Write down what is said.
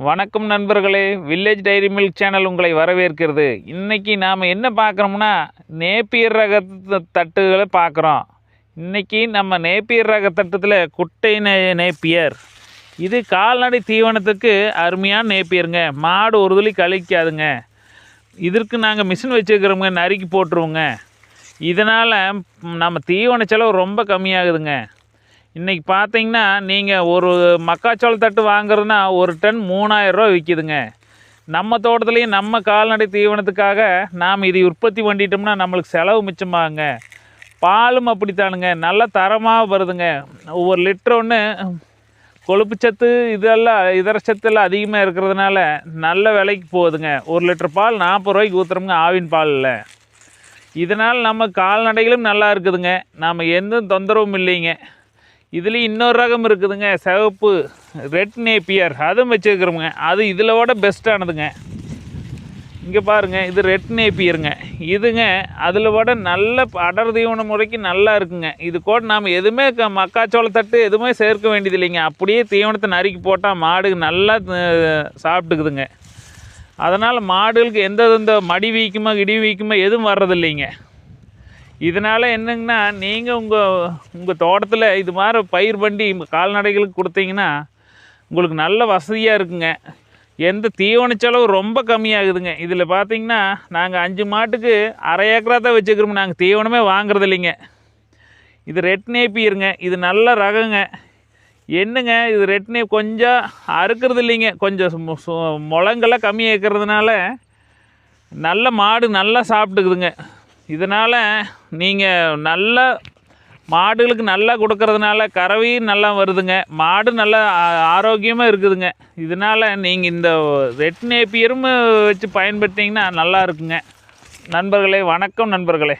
வணக்கம் நண்பர்களே, village diary milk channel உங்களை வரவேற்கிறது. இன்றைக்கி நாம் என்ன பார்க்குறோம்னா, நேப்பியர் ரக தட்டுகளை பார்க்குறோம். இன்றைக்கி நம்ம நேப்பியர் ரக தட்டத்தில் குட்டை நேப்பியர், இது கால்நடை தீவனத்துக்கு அருமையான நேப்பியருங்க. மாடு ஒரு துளி கழிக்காதுங்க. இதற்கு நாங்கள் மிஷின் வச்சுருக்கிறோங்க, நறுக்கி போட்டுருவோங்க. இதனால் நம்ம தீவன செலவு ரொம்ப கம்மியாகுதுங்க. இன்றைக்கி பார்த்தீங்கன்னா, நீங்கள் ஒரு மக்காச்சோள தட்டு வாங்குறதுனா ஒரு டன் 3000 ரூபா விற்கிதுங்க. நம்ம தோட்டத்துலேயும் நம்ம கால்நடை தீவனத்துக்காக நாம் இதை உற்பத்தி பண்ணிட்டோம்னா நம்மளுக்கு செலவு மிச்சமாகுங்க. பாலும் அப்படித்தானுங்க, நல்ல தரமாக வருதுங்க. ஒவ்வொரு லிட்டர் ஒன்று கொழுப்புச்சத்து இதர சத்தெல்லாம் அதிகமாக இருக்கிறதுனால நல்ல விலைக்கு போகுதுங்க. ஒரு லிட்டர் பால் 40 ரூபாய்க்கு ஊற்றுறோங்க, ஆவின் பாலில். இதனால் நம்ம கால்நடைகளும் நல்லா இருக்குதுங்க, நாம் எந்த தொந்தரவும் இல்லைங்க. இதுலேயும் இன்னொரு ரகம் இருக்குதுங்க, சிவப்பு ரெட் நேப்பியர், அதுவும் வச்சுருக்குறோங்க. அது இதிலோட பெஸ்ட்டானதுங்க. இங்கே பாருங்கள், இது ரெட் நேப்பியருங்க. இதுங்க அதில் விட நல்ல அடர் தீவன முறைக்கு நல்லா இருக்குங்க. இது கூட நாம் எதுவுமே மக்காச்சோள தட்டு எதுவுமே சேர்க்க வேண்டியது இல்லைங்க. அப்படியே தீவனத்தை நறுக்கி போட்டால் மாடு நல்லா சாப்பிட்டுக்குதுங்க. அதனால் மாடுகளுக்கு எந்த மடி வீக்கமோ இடி வீக்கமோ எதுவும் வர்றதில்லைங்க. இதனால் என்னங்கன்னா, நீங்கள் உங்கள் தோட்டத்தில் இது மாதிரி பயிர் பண்ணி கால்நடைகளுக்கு கொடுத்தீங்கன்னா உங்களுக்கு நல்ல வசதியாக இருக்குங்க. எந்த தீவன செலவு ரொம்ப கம்மியாகுதுங்க. இதில் பார்த்திங்கன்னா, நாங்கள் 5 மாட்டுக்கு அரை ஏக்கரா தான் வச்சுக்கிறோம். நாங்கள் தீவனமே வாங்குறது இல்லைங்க. இது ரெட் நேப்பியருங்க. இது நல்ல ரகங்க. என்னங்க, இது ரெட் நேப் கொஞ்சம் அறுக்கிறது இல்லைங்க. கொஞ்சம் முளங்கெல்லாம் கம்மியாக இருக்கிறதுனால நல்ல மாடு நல்லா சாப்பிட்டுக்குதுங்க. இதனால் நீங்கள் நல்ல மாடுகளுக்கு நல்லா கொடுக்கறதுனால கறவையும் நல்லா வருதுங்க, மாடு நல்லா ஆரோக்கியமாக இருக்குதுங்க. இதனால் நீங்கள் இந்த ரெட் நேப்பியரும் வச்சு பயன்படுத்திங்கன்னா நல்லா இருக்குங்க. நண்பர்களே, வணக்கம் நண்பர்களே.